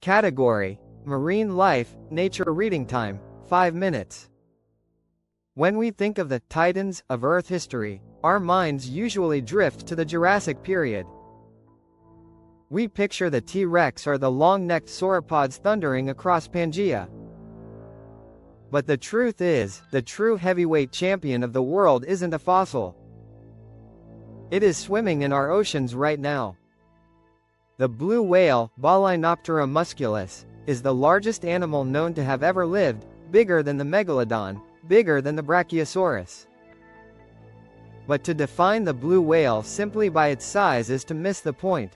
Category: Marine Life, Nature. Reading time: 5 minutes. When we think of the titans of Earth history, our minds usually drift to the Jurassic period. We picture the T-Rex or the long-necked sauropods thundering across Pangaea. But the truth is, the true heavyweight champion of the world isn't a fossil. It is swimming in our oceans right now. The blue whale, Baleinoptera musculus, is the largest animal known to have ever lived, bigger than the megalodon, bigger than the brachiosaurus. But to define the blue whale simply by its size is to miss the point.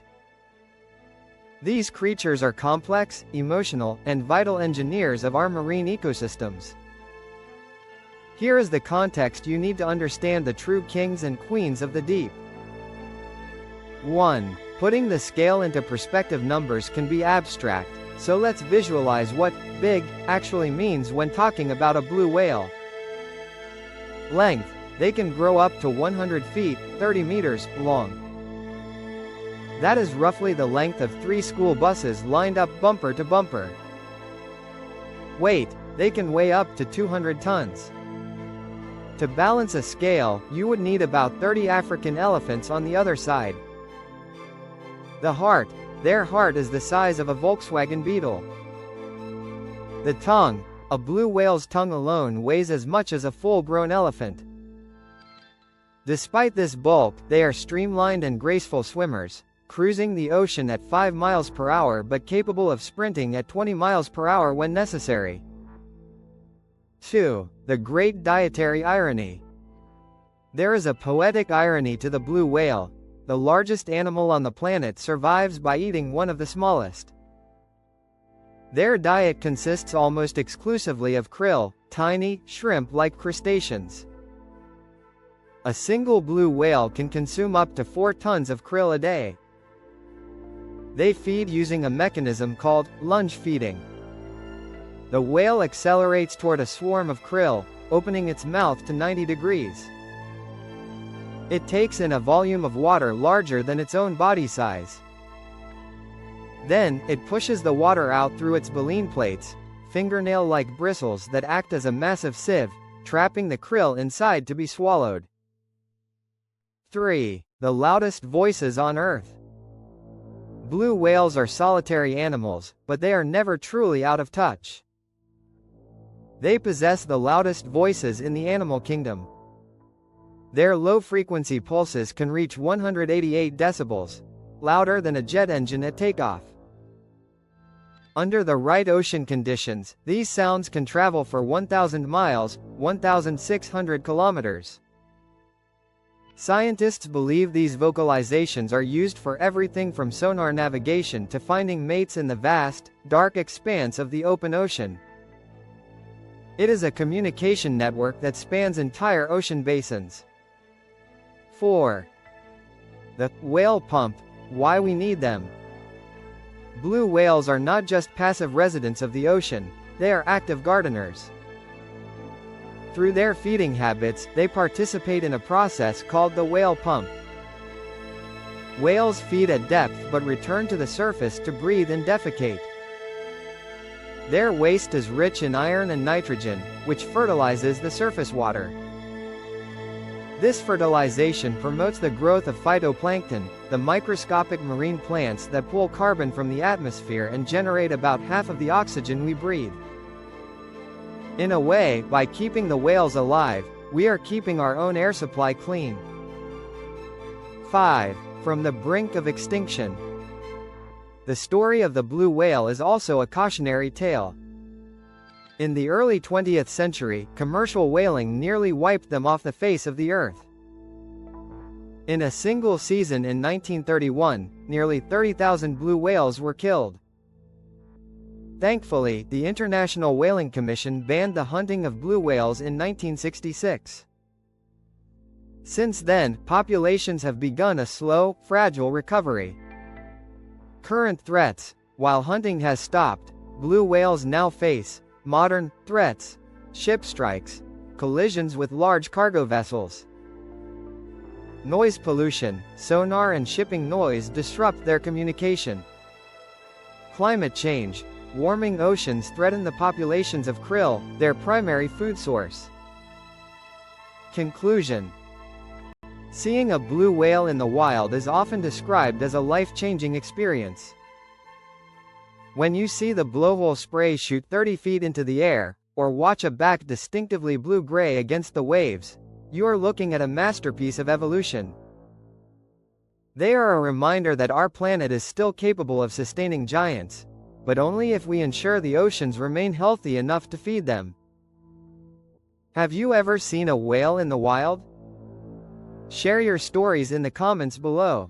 These creatures are complex, emotional, and vital engineers of our marine ecosystems. Here is the context you need to understand the true kings and queens of the deep. 1. Putting the scale into perspective. Numbers can be abstract, so let's visualize what big actually means when talking about a blue whale. Length: they can grow up to 100 feet, 30 meters, long. That is roughly the length of 3 school buses lined up bumper to bumper. Weight: they can weigh up to 200 tons. To balance a scale, you would need about 30 African elephants on the other side. The heart: their heart is the size of a Volkswagen Beetle. The tongue: a blue whale's tongue alone weighs as much as a full-grown elephant. Despite this bulk, they are streamlined and graceful swimmers, cruising the ocean at 5 miles per hour but capable of sprinting at 20 miles per hour when necessary. 2. The great dietary irony. There is a poetic irony to the blue whale. The largest animal on the planet survives by eating one of the smallest. Their diet consists almost exclusively of krill, tiny, shrimp-like crustaceans. A single blue whale can consume up to 4 tons of krill a day. They feed using a mechanism called lunge feeding. The whale accelerates toward a swarm of krill, opening its mouth to 90 degrees. It takes in a volume of water larger than its own body size. Then, it pushes the water out through its baleen plates, fingernail-like bristles that act as a massive sieve, trapping the krill inside to be swallowed. 3. The loudest voices on Earth. Blue whales are solitary animals, but they are never truly out of touch. They possess the loudest voices in the animal kingdom. Their low-frequency pulses can reach 188 decibels, louder than a jet engine at takeoff. Under the right ocean conditions, these sounds can travel for 1,000 miles, 1,600 kilometers. Scientists believe these vocalizations are used for everything from sonar navigation to finding mates in the vast, dark expanse of the open ocean. It is a communication network that spans entire ocean basins. 4. The whale pump. Why we need them. Blue whales are not just passive residents of the ocean, they are active gardeners. Through their feeding habits, they participate in a process called the whale pump. Whales feed at depth but return to the surface to breathe and defecate. Their waste is rich in iron and nitrogen, which fertilizes the surface water. This fertilization promotes the growth of phytoplankton, the microscopic marine plants that pull carbon from the atmosphere and generate about half of the oxygen we breathe. In a way, by keeping the whales alive, we are keeping our own air supply clean. 5. From the brink of extinction. The story of the blue whale is also a cautionary tale. In the early 20th century, commercial whaling nearly wiped them off the face of the earth. In a single season in 1931, nearly 30,000 blue whales were killed. Thankfully, the International Whaling Commission banned the hunting of blue whales in 1966. Since then, populations have begun a slow, fragile recovery. Current threats. While hunting has stopped, blue whales now face modern threats: ship strikes, collisions with large cargo vessels. Noise pollution, sonar and shipping noise disrupt their communication. Climate change. Warming oceans threaten the populations of krill, their primary food source. Conclusion. Seeing a blue whale in the wild is often described as a life-changing experience. When you see the blowhole spray shoot 30 feet into the air, or watch a back distinctively blue-gray against the waves, you are looking at a masterpiece of evolution. They are a reminder that our planet is still capable of sustaining giants, but only if we ensure the oceans remain healthy enough to feed them. Have you ever seen a whale in the wild? Share your stories in the comments below.